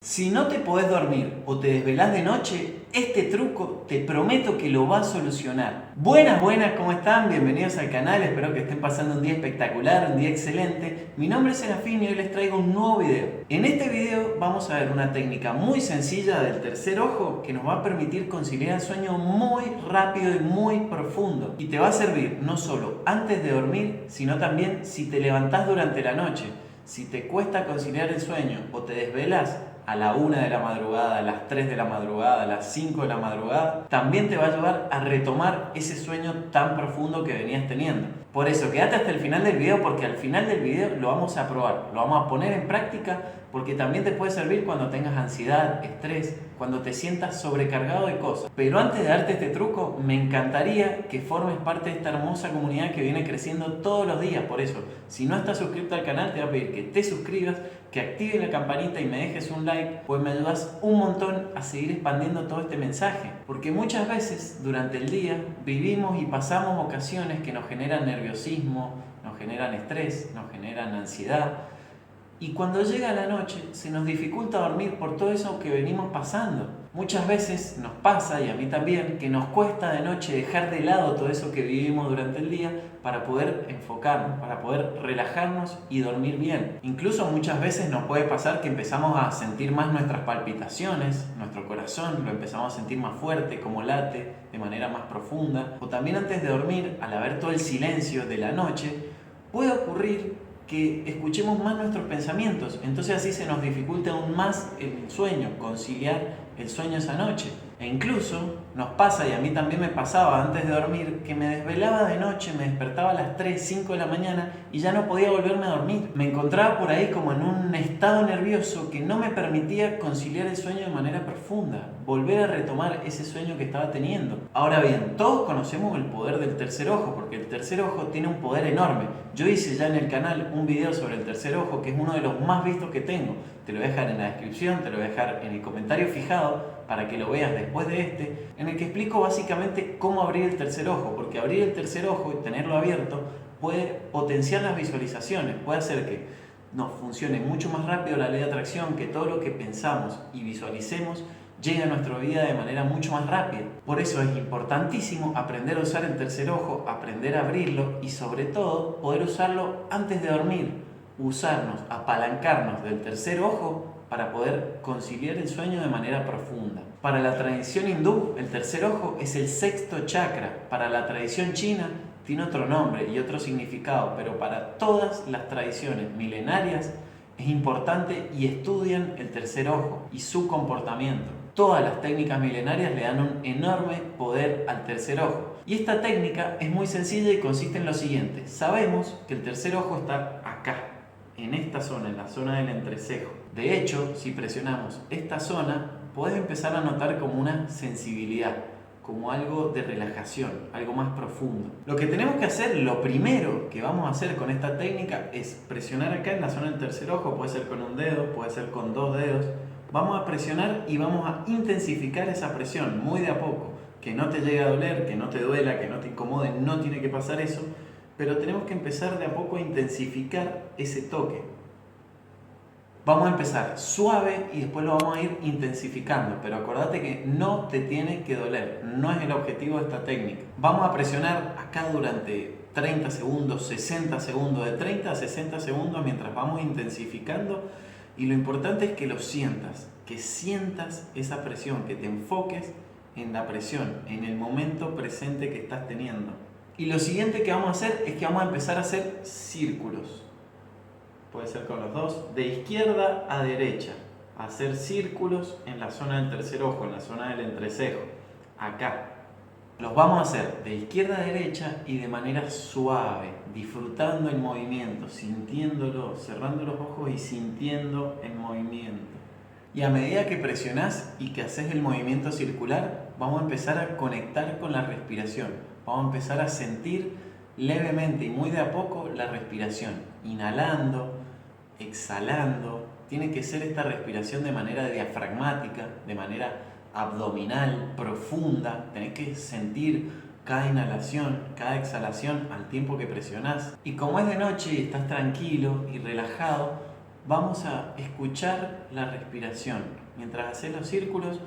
Si no te podés dormir o te desvelás de noche, este truco te prometo que lo va a solucionar. Buenas, ¿cómo están? Bienvenidos al canal, espero que estén pasando un día espectacular, un día excelente. Mi nombre es Serafín y hoy les traigo un nuevo video. En este video vamos a ver una técnica muy sencilla del tercer ojo que nos va a permitir conciliar el sueño muy rápido y muy profundo. Y te va a servir no solo antes de dormir, sino también si te levantás durante la noche. Si te cuesta conciliar el sueño o te desvelas a la 1 de la madrugada, a las 3 de la madrugada, a las 5 de la madrugada, también te va a ayudar a retomar ese sueño tan profundo que venías teniendo. Por eso, quédate hasta el final del video porque al final del video lo vamos a probar, lo vamos a poner en práctica porque también te puede servir cuando tengas ansiedad, estrés, cuando te sientas sobrecargado de cosas. Pero antes de darte este truco, me encantaría que formes parte de esta hermosa comunidad que viene creciendo todos los días. Por eso, si no estás suscrito al canal, te voy a pedir que te suscribas, que actives la campanita y me dejes un like, pues me ayudas un montón a seguir expandiendo todo este mensaje. Porque muchas veces durante el día vivimos y pasamos ocasiones que nos generan nerviosismo, nos generan estrés, nos generan ansiedad. Y cuando llega la noche se nos dificulta dormir por todo eso que venimos pasando. Muchas veces nos pasa, y a mí también, que nos cuesta de noche dejar de lado todo eso que vivimos durante el día para poder enfocarnos, para poder relajarnos y dormir bien. Incluso muchas veces nos puede pasar que empezamos a sentir más nuestras palpitaciones, nuestro corazón lo empezamos a sentir más fuerte, como late, de manera más profunda. O también antes de dormir, al haber todo el silencio de la noche, puede ocurrir que escuchemos más nuestros pensamientos, entonces así se nos dificulta aún más el sueño, conciliar el sueño esa noche. E incluso nos pasa, y a mí también me pasaba antes de dormir, que me desvelaba de noche, me despertaba a las 3, 5 de la mañana y ya no podía volverme a dormir. Me encontraba por ahí como en un estado nervioso que no me permitía conciliar el sueño de manera profunda, volver a retomar ese sueño que estaba teniendo. Ahora bien, todos conocemos el poder del tercer ojo, porque el tercer ojo tiene un poder enorme. Yo hice ya en el canal un video sobre el tercer ojo, que es uno de los más vistos que tengo. Te lo voy a dejar en la descripción, te lo voy a dejar en el comentario fijado para que lo veas después de este, en el que explico básicamente cómo abrir el tercer ojo, porque abrir el tercer ojo y tenerlo abierto puede potenciar las visualizaciones, puede hacer que nos funcione mucho más rápido la ley de atracción, que todo lo que pensamos y visualicemos llegue a nuestra vida de manera mucho más rápida. Por eso es importantísimo aprender a usar el tercer ojo, aprender a abrirlo y sobre todo poder usarlo antes de dormir, usarnos, apalancarnos del tercer ojo para poder conciliar el sueño de manera profunda. Para la tradición hindú, el tercer ojo es el sexto chakra. Para la tradición china tiene otro nombre y otro significado, pero para todas las tradiciones milenarias es importante y estudian el tercer ojo y su comportamiento. Todas las técnicas milenarias le dan un enorme poder al tercer ojo. Y esta técnica es muy sencilla y consiste en lo siguiente. Sabemos que el tercer ojo está acá, en esta zona, en la zona del entrecejo. De hecho, si presionamos esta zona, puedes empezar a notar como una sensibilidad, como algo de relajación, algo más profundo. Lo que tenemos que hacer, lo primero que vamos a hacer con esta técnica es presionar acá en la zona del tercer ojo, puede ser con un dedo, puede ser con 2 dedos. Vamos a presionar y vamos a intensificar esa presión muy de a poco, que no te llegue a doler, que no te duela, que no te incomode, no tiene que pasar eso, pero tenemos que empezar de a poco a intensificar ese toque. Vamos a empezar suave y después lo vamos a ir intensificando, pero acordate que no te tiene que doler, no es el objetivo de esta técnica. Vamos a presionar acá durante 30 segundos, 60 segundos, de 30 a 60 segundos mientras vamos intensificando, y lo importante es que lo sientas, que sientas esa presión, que te enfoques en la presión, en el momento presente que estás teniendo. Y lo siguiente que vamos a hacer es que vamos a empezar a hacer círculos. Puede ser con los dos, de izquierda a derecha. Hacer círculos en la zona del tercer ojo, en la zona del entrecejo. Acá. Los vamos a hacer de izquierda a derecha y de manera suave, disfrutando el movimiento, sintiéndolo, cerrando los ojos y sintiendo el movimiento. Y a medida que presionás y que haces el movimiento circular, vamos a empezar a conectar con la respiración. Vamos a empezar a sentir levemente y muy de a poco la respiración. Inhalando, exhalando. Tiene que ser esta respiración de manera diafragmática, de manera abdominal, profunda. Tenés que sentir cada inhalación, cada exhalación al tiempo que presionás. Y como es de noche y estás tranquilo y relajado, vamos a escuchar la respiración. Mientras haces los círculos,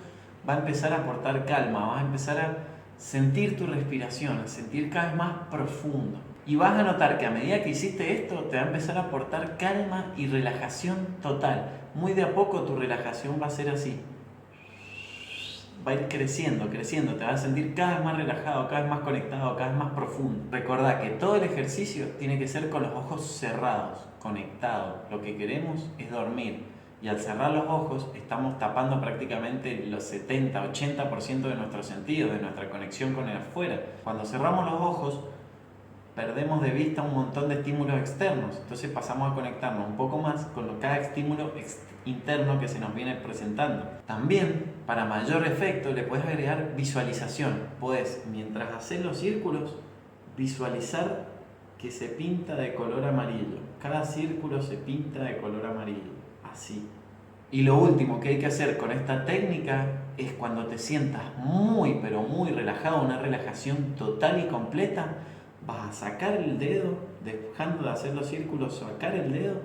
va a empezar a aportar calma, vas a empezar a sentir tu respiración, a sentir cada vez más profundo. Y vas a notar que a medida que hiciste esto, te va a empezar a aportar calma y relajación total. Muy de a poco tu relajación va a ser así. Va a ir creciendo, creciendo, te vas a sentir cada vez más relajado, cada vez más conectado, cada vez más profundo. Recordá que todo el ejercicio tiene que ser con los ojos cerrados, conectados. Lo que queremos es dormir. Y al cerrar los ojos estamos tapando prácticamente los 70-80% de nuestros sentidos, de nuestra conexión con el afuera. Cuando cerramos los ojos, perdemos de vista un montón de estímulos externos, entonces pasamos a conectarnos un poco más con cada estímulo interno que se nos viene presentando. También, para mayor efecto, le puedes agregar visualización. Puedes, mientras haces los círculos, visualizar que se pinta de color amarillo. Cada círculo se pinta de color amarillo, así. Y lo último que hay que hacer con esta técnica es cuando te sientas muy, pero muy relajado, una relajación total y completa, vas a sacar el dedo, dejando de hacer los círculos, sacar el dedo,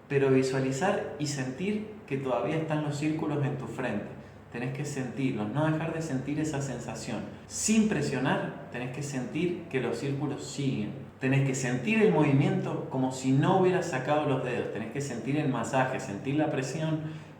pero visualizar y sentir que todavía están los círculos en tu frente. Tenés que sentirlos, no dejar de sentir esa sensación. Sin presionar, tenés que sentir que los círculos siguen. Tenés que sentir el movimiento como si no hubieras sacado los dedos. Tenés que sentir el masaje, sentir la presión,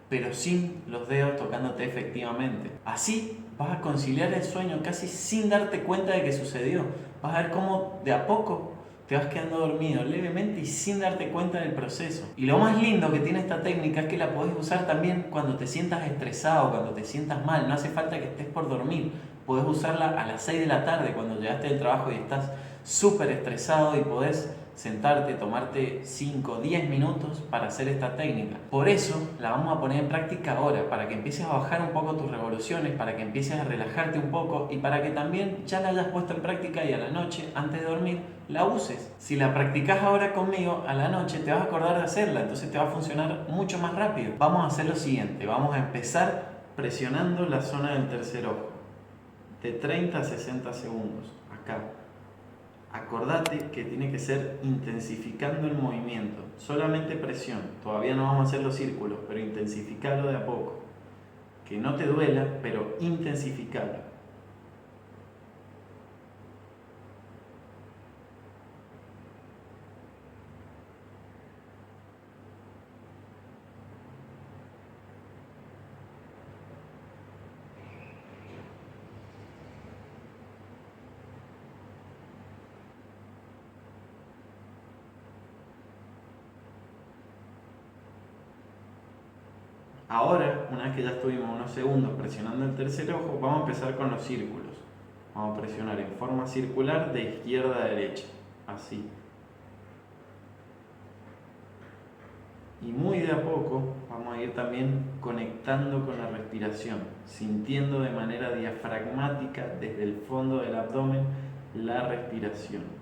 pero sin los dedos tocándote efectivamente. Así vas a conciliar el sueño casi sin darte cuenta de que sucedió. Vas a ver cómo de a poco te vas quedando dormido levemente y sin darte cuenta del proceso. Y lo más lindo que tiene esta técnica es que la podés usar también cuando te sientas estresado, cuando te sientas mal. No hace falta que estés por dormir. Podés usarla a las 6 de la tarde cuando llegaste del trabajo y estás súper estresado y podés sentarte, tomarte 5, 10 minutos para hacer esta técnica. Por eso la vamos a poner en práctica ahora, para que empieces a bajar un poco tus revoluciones, para que empieces a relajarte un poco y para que también ya la hayas puesto en práctica y a la noche, antes de dormir, la uses. Si la practicas ahora conmigo, a la noche te vas a acordar de hacerla, entonces te va a funcionar mucho más rápido. Vamos a hacer lo siguiente, vamos a empezar presionando la zona del tercer ojo, de 30 a 60 segundos, acá. Acordate que tiene que ser intensificando el movimiento, solamente presión, todavía no vamos a hacer los círculos, pero intensificarlo de a poco, que no te duela, pero intensificarlo. Ahora, una vez que ya estuvimos unos segundos presionando el tercer ojo, vamos a empezar con los círculos. Vamos a presionar en forma circular de izquierda a derecha, así. Y muy de a poco vamos a ir también conectando con la respiración, sintiendo de manera diafragmática desde el fondo del abdomen la respiración.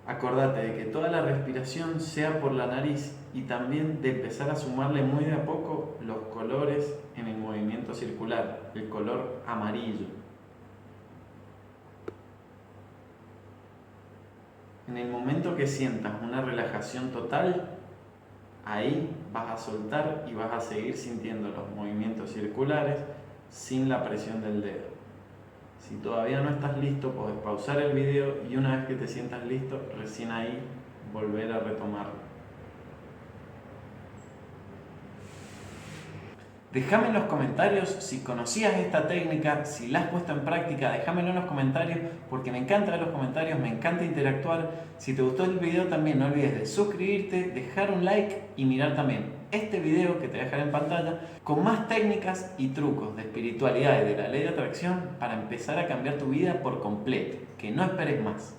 Acordate de que toda la respiración sea por la nariz y también de empezar a sumarle muy de a poco los colores en el movimiento circular, el color amarillo. En el momento que sientas una relajación total, ahí vas a soltar y vas a seguir sintiendo los movimientos circulares sin la presión del dedo. Si todavía no estás listo, puedes pausar el video y una vez que te sientas listo, recién ahí volver a retomarlo. Déjame en los comentarios si conocías esta técnica, si la has puesto en práctica, déjamelo en los comentarios porque me encantan los comentarios, me encanta interactuar. Si te gustó el video también no olvides de suscribirte, dejar un like y mirar también este video que te voy a dejar en pantalla con más técnicas y trucos de espiritualidad y de la ley de atracción para empezar a cambiar tu vida por completo. Que no esperes más.